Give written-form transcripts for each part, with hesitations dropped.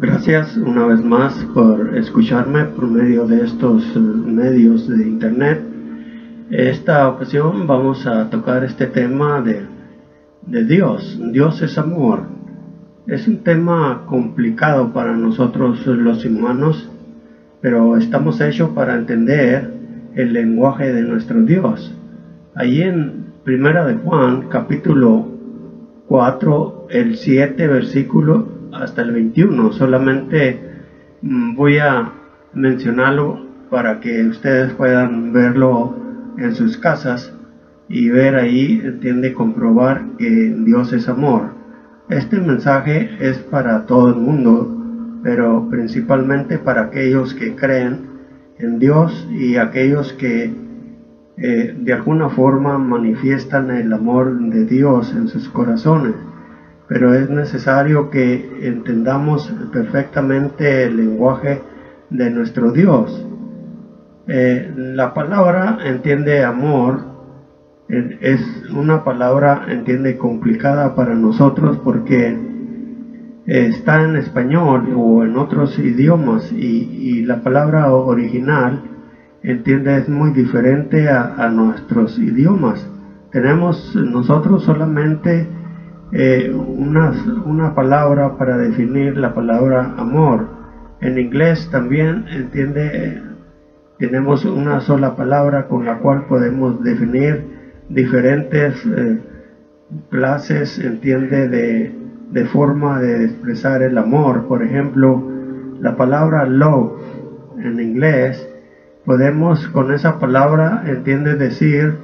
Gracias una vez más por escucharme por medio de estos medios de internet. Esta ocasión vamos a tocar este tema de Dios. Dios es amor. Es un tema complicado para nosotros los humanos, pero estamos hechos para entender el lenguaje de nuestro Dios. Allí en Primera de Juan, capítulo 4, el 7 versículo hasta el 21. Solamente voy a mencionarlo para que ustedes puedan verlo en sus casas y ver ahí, comprobar que Dios es amor. Este mensaje es para todo el mundo, pero principalmente para aquellos que creen en Dios y aquellos que de alguna forma manifiestan el amor de Dios en sus corazones. Pero es necesario que entendamos perfectamente el lenguaje de nuestro Dios. La palabra amor, es una palabra complicada para nosotros porque está en español o en otros idiomas y la palabra original es muy diferente a nuestros idiomas. Tenemos nosotros solamente una palabra para definir la palabra amor. En inglés también tenemos una sola palabra con la cual podemos definir diferentes clases de forma de expresar el amor. Por ejemplo, la palabra love en inglés, podemos con esa palabra decir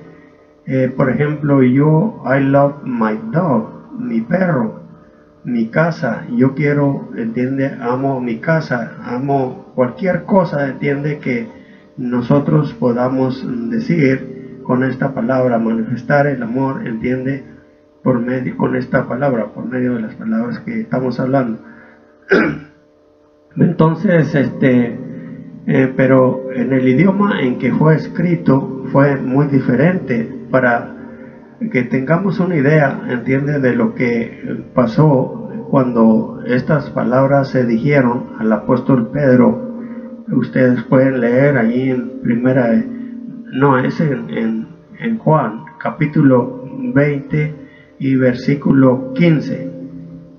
por ejemplo, I love my dog, mi perro, mi casa. Yo quiero, amo mi casa, amo cualquier cosa, que nosotros podamos decir con esta palabra, manifestar el amor, por medio, con esta palabra, por medio de las palabras que estamos hablando. Entonces, pero en el idioma en que fue escrito fue muy diferente. Para que tengamos una idea, de lo que pasó cuando estas palabras se dijeron al apóstol Pedro. Ustedes pueden leer allí en Juan, capítulo 20 y versículo 15.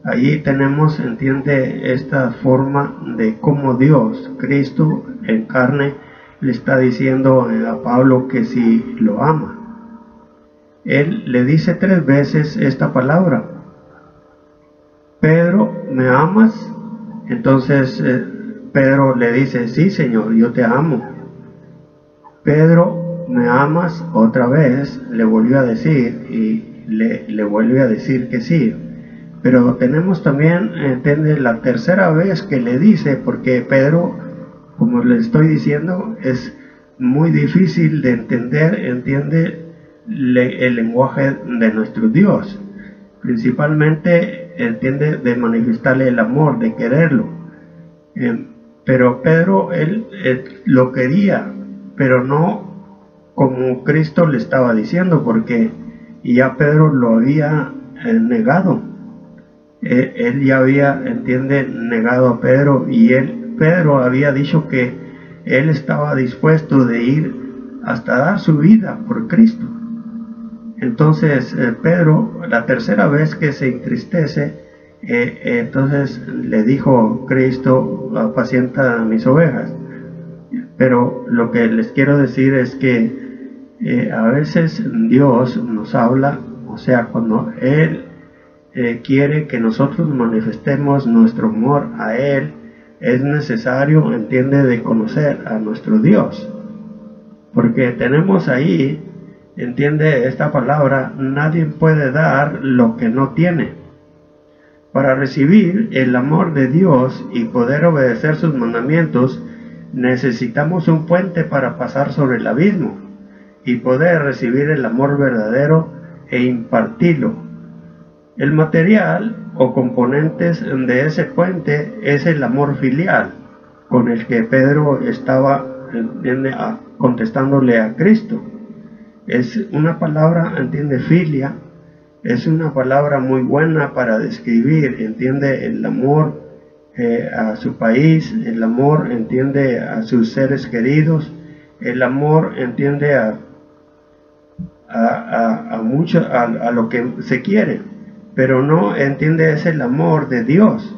Allí tenemos, esta forma de cómo Dios, Cristo en carne, le está diciendo a Pablo que si lo ama. Él le dice 3 veces esta palabra: Pedro, ¿me amas? Entonces Pedro le dice: sí, Señor, yo te amo. Pedro, ¿me amas? Otra vez le volvió a decir y le vuelve a decir que sí. Pero tenemos también, la tercera vez que le dice, porque Pedro, como le estoy diciendo, es muy difícil de entender, el lenguaje de nuestro Dios. Principalmente de manifestarle el amor, de quererlo. Pero Pedro, él lo quería, pero no como Cristo le estaba diciendo, porque ya Pedro lo había negado. Él ya había, negado a Pedro, y Pedro había dicho que él estaba dispuesto de ir hasta dar su vida por Cristo. Entonces Pedro, la tercera vez que se entristece, entonces le dijo Cristo: apacienta mis ovejas. Pero lo que les quiero decir es que a veces Dios nos habla, o sea, cuando Él quiere que nosotros manifestemos nuestro amor a Él, es necesario, de conocer a nuestro Dios. Porque tenemos ahí, esta palabra: nadie puede dar lo que no tiene. Para recibir el amor de Dios y poder obedecer sus mandamientos, necesitamos un puente para pasar sobre el abismo y poder recibir el amor verdadero e impartirlo. El material o componentes de ese puente es el amor filial, con el que Pedro estaba contestándole a Cristo. Es una palabra, filia, es una palabra muy buena para describir, el amor a su país, el amor, entiende, a sus seres queridos, el amor, entiende, a lo que se quiere, pero no entiende es el amor de Dios.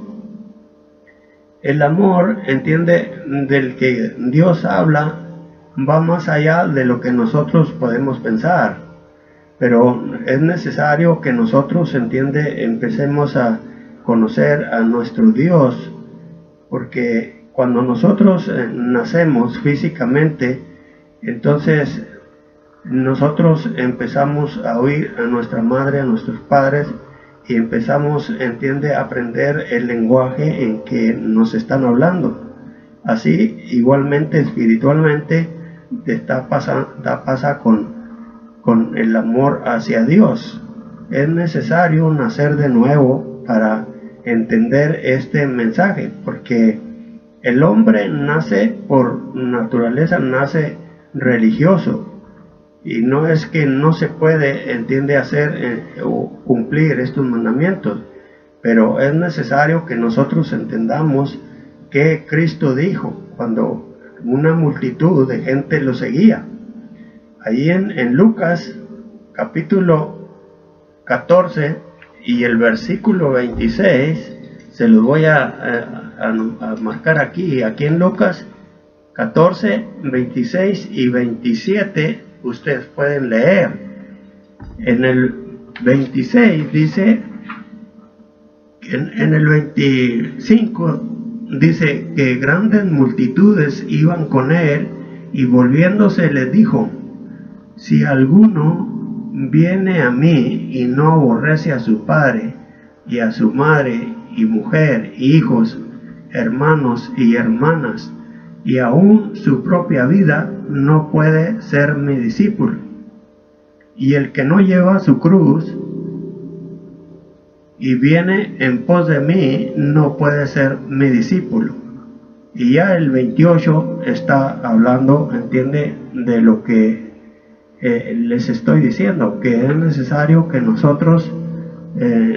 El amor, entiende, del que Dios habla, va más allá de lo que nosotros podemos pensar, pero es necesario que nosotros, entiende, empecemos a conocer a nuestro Dios, porque cuando nosotros nacemos físicamente, entonces nosotros empezamos a oír a nuestra madre, a nuestros padres, y empezamos, entiende, a aprender el lenguaje en que nos están hablando. Así, igualmente, espiritualmente, pasa con el amor hacia Dios. Es necesario nacer de nuevo para entender este mensaje, porque el hombre nace por naturaleza, nace religioso, y no es que no se puede, entiende, hacer o cumplir estos mandamientos, pero es necesario que nosotros entendamos que Cristo dijo cuando una multitud de gente lo seguía. Ahí en Lucas capítulo 14 y el versículo 26, se los voy a marcar aquí en Lucas 14, 26 y 27, ustedes pueden leer. En el 26 dice, en el 25 dice que grandes multitudes iban con él, y volviéndose les dijo: si alguno viene a mí y no aborrece a su padre y a su madre y mujer, hijos, hermanos y hermanas, y aún su propia vida, no puede ser mi discípulo. Y el que no lleva su cruz y viene en pos de mí, no puede ser mi discípulo. Y ya el 28 está hablando, entiende, de lo que les estoy diciendo, que es necesario que nosotros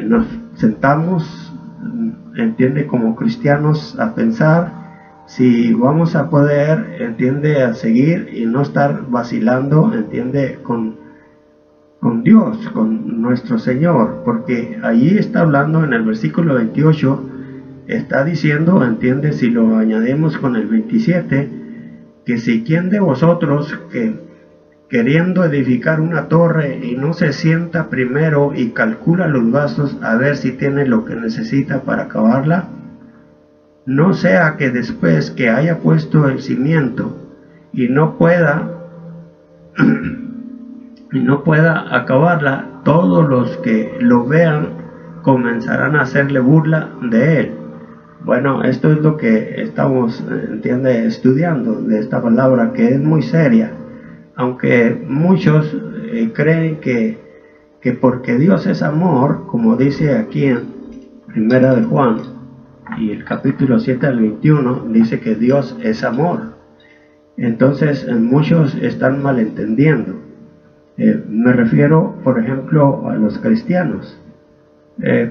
nos sentamos, entiende, como cristianos, a pensar si vamos a poder, entiende, a seguir y no estar vacilando, entiende, con Dios, con nuestro Señor, porque allí está hablando en el versículo 28, está diciendo, entiende, si lo añadimos con el 27, que si quien de vosotros que queriendo edificar una torre y no se sienta primero y calcula los gastos a ver si tiene lo que necesita para acabarla, no sea que después que haya puesto el cimiento y no pueda acabarla, todos los que lo vean comenzarán a hacerle burla de él. Bueno, esto es lo que estamos, entiende, estudiando de esta palabra, que es muy seria, aunque muchos creen que porque Dios es amor, como dice aquí en Primera de Juan y el capítulo 7 al 21, dice que Dios es amor. Entonces muchos están malentendiendo. Me refiero, por ejemplo, a los cristianos,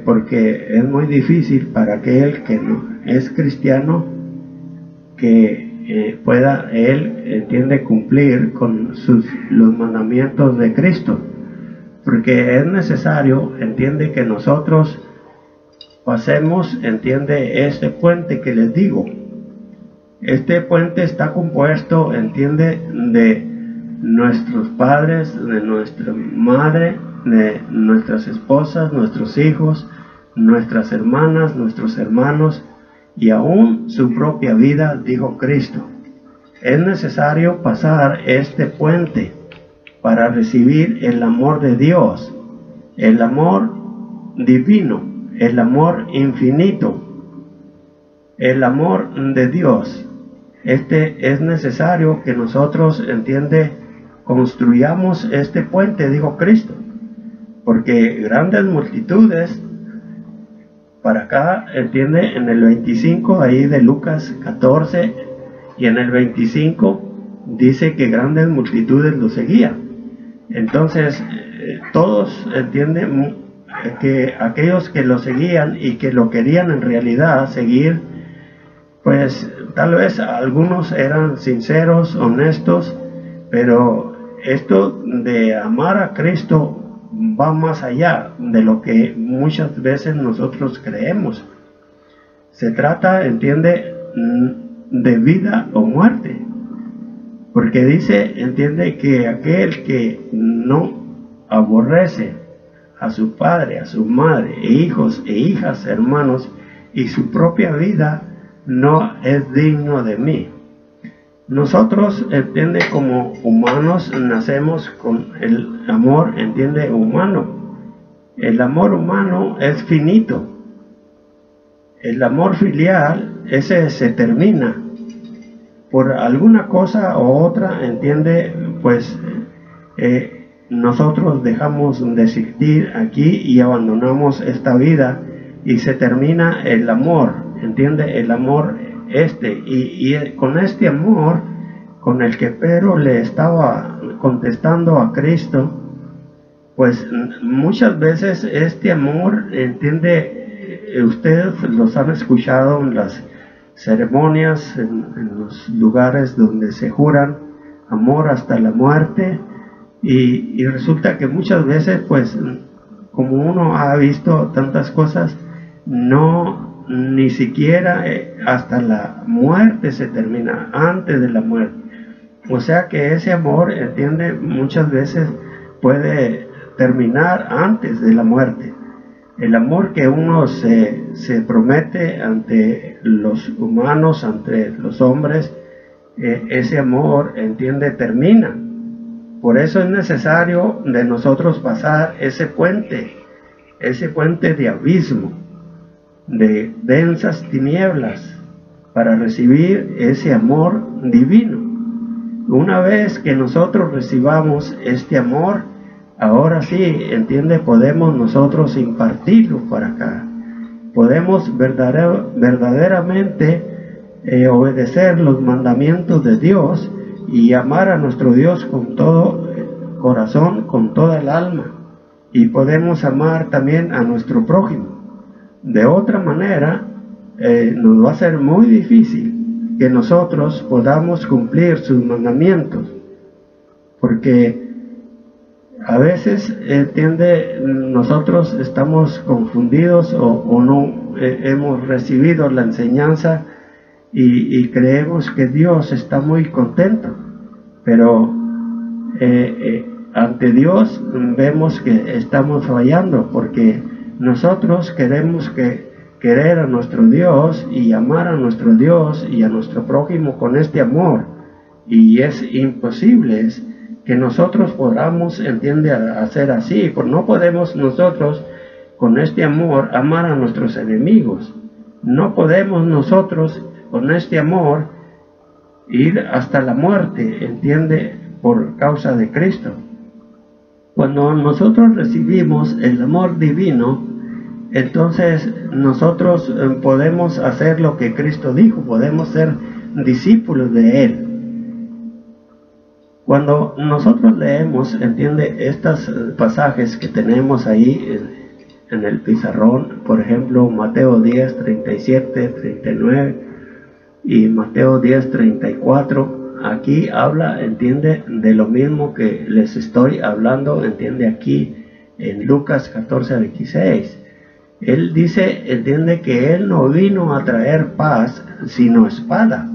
porque es muy difícil para aquel que no es cristiano que pueda él, entiende, cumplir con los mandamientos de Cristo, porque es necesario, entiende, que nosotros pasemos, entiende, este puente que les digo. Este puente está compuesto, entiende, de nuestros padres, de nuestra madre, de nuestras esposas, nuestros hijos, nuestras hermanas, nuestros hermanos, y aún su propia vida, dijo Cristo. Es necesario pasar este puente para recibir el amor de Dios, el amor divino, el amor infinito, el amor de Dios. Es necesario que nosotros, entiende, construyamos este puente, dijo Cristo, porque grandes multitudes, para acá, entiende, en el 25 ahí de Lucas 14 y en el 25 dice que grandes multitudes lo seguían. Entonces todos entienden que aquellos que lo seguían y que lo querían en realidad seguir, pues tal vez algunos eran sinceros, honestos, pero esto de amar a Cristo va más allá de lo que muchas veces nosotros creemos. Se trata, entiende, de vida o muerte, porque dice, entiende, que aquel que no aborrece a su padre, a su madre, e hijos e hijas, hermanos, y su propia vida, no es digno de mí. Nosotros, entiende, como humanos nacemos con el amor, entiende, humano. El amor humano es finito. El amor filial, ese se termina. Por alguna cosa o otra, entiende, pues nosotros dejamos de existir aquí y abandonamos esta vida y se termina el amor, entiende, el amor y con este amor con el que Pedro le estaba contestando a Cristo, pues muchas veces este amor, entiende, ustedes los han escuchado en las ceremonias, en los lugares donde se juran amor hasta la muerte, y resulta que muchas veces, pues como uno ha visto tantas cosas, no, ni siquiera hasta la muerte se termina, antes de la muerte. O sea que ese amor, entiende, muchas veces puede terminar antes de la muerte. El amor que uno se promete ante los humanos, ante los hombres, ese amor, entiende, termina. Por eso es necesario de nosotros pasar ese puente de abismo, de densas tinieblas, para recibir ese amor divino. Una vez que nosotros recibamos este amor, ahora sí, entiende, podemos nosotros impartirlo para acá. Podemos verdaderamente obedecer los mandamientos de Dios y amar a nuestro Dios con todo el corazón, con toda el alma. Y podemos amar también a nuestro prójimo. De otra manera, nos va a ser muy difícil que nosotros podamos cumplir sus mandamientos, porque a veces, entiende, nosotros estamos confundidos o no hemos recibido la enseñanza y creemos que Dios está muy contento, pero ante Dios vemos que estamos fallando, porque nosotros queremos querer a nuestro Dios y amar a nuestro Dios y a nuestro prójimo con este amor, y es imposible que nosotros podamos, entiende, hacer así, porque no podemos nosotros con este amor amar a nuestros enemigos. No podemos nosotros con este amor ir hasta la muerte, entiende, por causa de Cristo. Cuando nosotros recibimos el amor divino, entonces nosotros podemos hacer lo que Cristo dijo, podemos ser discípulos de Él. Cuando nosotros leemos, entiende, estos pasajes que tenemos ahí en el pizarrón, por ejemplo, Mateo 10, 37, 39 y Mateo 10, 34, aquí habla, entiende, de lo mismo que les estoy hablando, entiende, aquí en Lucas 14, 26. Él dice, entiende, que Él no vino a traer paz, sino espada,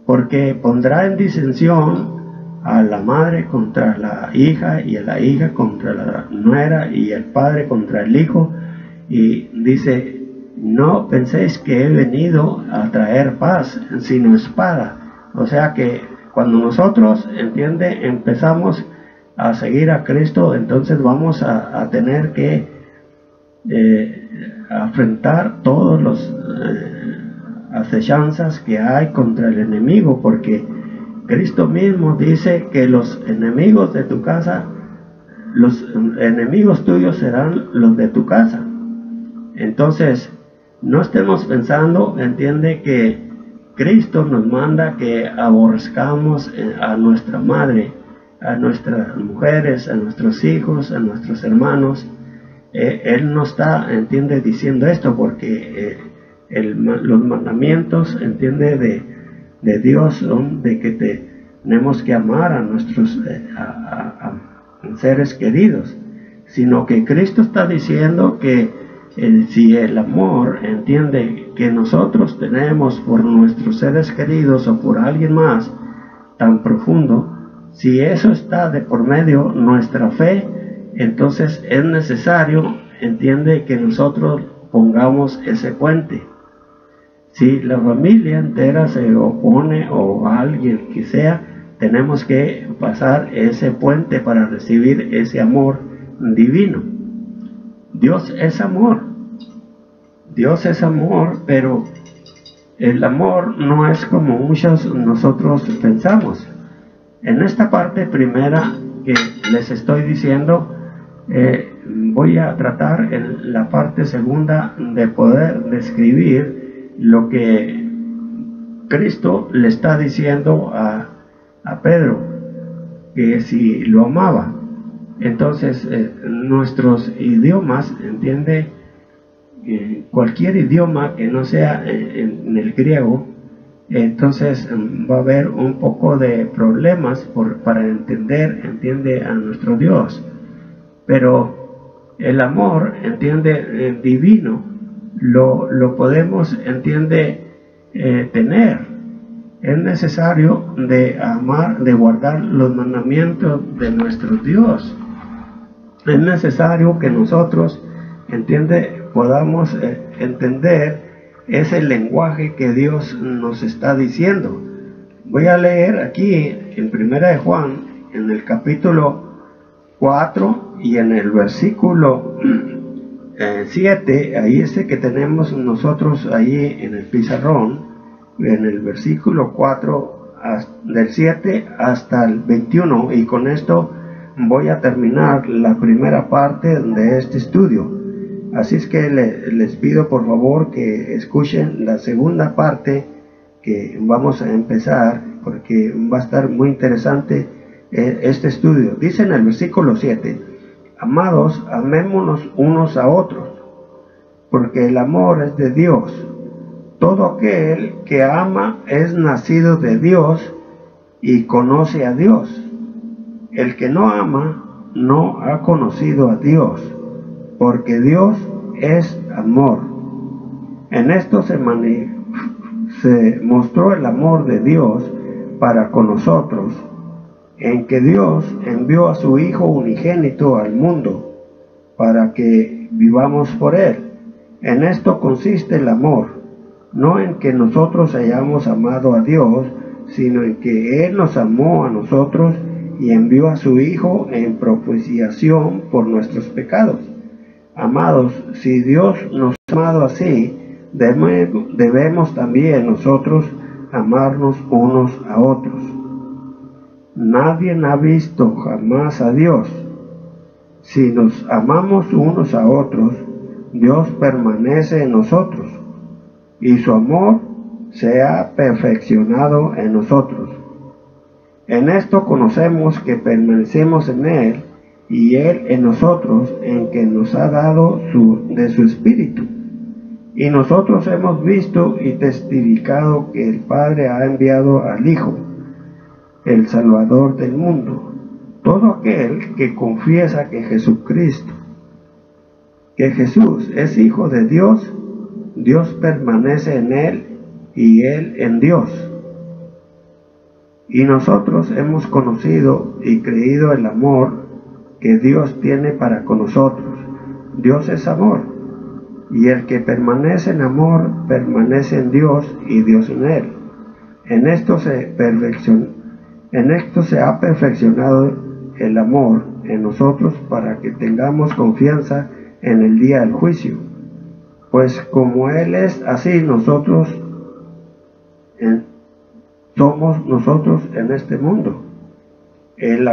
porque pondrá en disensión a la madre contra la hija, y a la hija contra la nuera, y el padre contra el hijo. Y dice, no penséis que he venido a traer paz, sino espada. O sea que cuando nosotros, entiende, empezamos a seguir a Cristo, entonces vamos a tener que afrontar todos los acechanzas que hay contra el enemigo, porque Cristo mismo dice que los enemigos de tu casa, los enemigos tuyos serán los de tu casa. Entonces, no estemos pensando, entiende, que Cristo nos manda que aborrezcamos a nuestra madre, a nuestras mujeres, a nuestros hijos, a nuestros hermanos. Él no está, entiende, diciendo esto, porque los mandamientos, entiende, de Dios son de que tenemos que amar a nuestros seres queridos, sino que Cristo está diciendo que si el amor, entiende, que nosotros tenemos por nuestros seres queridos o por alguien más tan profundo, si eso está de por medio nuestra fe, entonces es necesario, entiende, que nosotros pongamos ese puente. Si la familia entera se opone o alguien que sea, tenemos que pasar ese puente para recibir ese amor divino. Dios es amor. Dios es amor, pero el amor no es como muchos nosotros pensamos. En esta parte primera que les estoy diciendo, voy a tratar en la parte segunda de poder describir lo que Cristo le está diciendo a Pedro, que si lo amaba. Entonces nuestros idiomas, entiende, cualquier idioma que no sea en el griego, entonces va a haber un poco de problemas para entender, entiende, a nuestro Dios. Pero el amor, entiende, divino, lo podemos, entiende, tener. Es necesario de amar, de guardar los mandamientos de nuestro Dios. Es necesario que nosotros, entiende, podamos entender ese lenguaje que Dios nos está diciendo. Voy a leer aquí en Primera de Juan, en el capítulo 4 y en el versículo 7, ahí que tenemos nosotros ahí en el pizarrón, en el versículo 4 del 7 hasta el 21, y con esto voy a terminar la primera parte de este estudio. Así es que les pido por favor que escuchen la segunda parte que vamos a empezar, porque va a estar muy interesante este estudio. Dice en el versículo 7: amados, amémonos unos a otros, porque el amor es de Dios. Todo aquel que ama es nacido de Dios y conoce a Dios. El que no ama no ha conocido a Dios, porque Dios es amor. En esto se mostró el amor de Dios para con nosotros, en que Dios envió a su Hijo unigénito al mundo, para que vivamos por Él. En esto consiste el amor, no en que nosotros hayamos amado a Dios, sino en que Él nos amó a nosotros y envió a su Hijo en propiciación por nuestros pecados. Amados, si Dios nos ha amado así, debemos también nosotros amarnos unos a otros. Nadie ha visto jamás a Dios. Si nos amamos unos a otros, Dios permanece en nosotros, y su amor se ha perfeccionado en nosotros. En esto conocemos que permanecemos en Él, y Él en nosotros, en que nos ha dado de su Espíritu. Y nosotros hemos visto y testificado que el Padre ha enviado al Hijo, el Salvador del mundo. Todo aquel que confiesa que Jesús es Hijo de Dios, Dios permanece en Él y Él en Dios. Y nosotros hemos conocido y creído el amor que Dios tiene para con nosotros. Dios es amor, y el que permanece en amor permanece en Dios y Dios en él. En esto se ha perfeccionado el amor en nosotros, para que tengamos confianza en el día del juicio. Pues como Él es, así nosotros somos nosotros en este mundo. En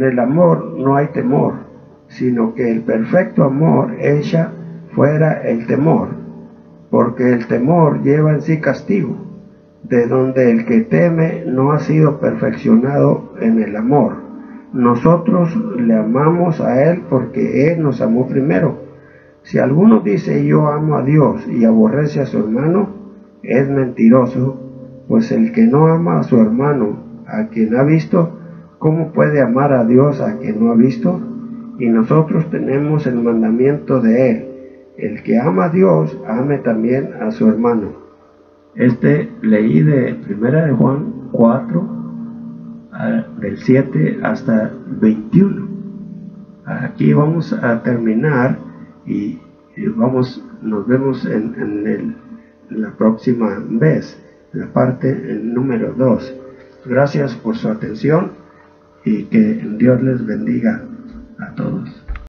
el amor no hay temor, sino que el perfecto amor echa fuera el temor, porque el temor lleva en sí castigo, de donde el que teme no ha sido perfeccionado en el amor. Nosotros le amamos a Él porque Él nos amó primero. Si alguno dice yo amo a Dios y aborrece a su hermano, es mentiroso, pues el que no ama a su hermano, a quien ha visto, ¿cómo puede amar a Dios a quien no ha visto? Y nosotros tenemos el mandamiento de él: el que ama a Dios, ame también a su hermano. Leí de 1 de Juan 4, del 7 hasta 21. Aquí vamos a terminar y nos vemos en la próxima vez, la parte número 2. Gracias por su atención y que Dios les bendiga a todos.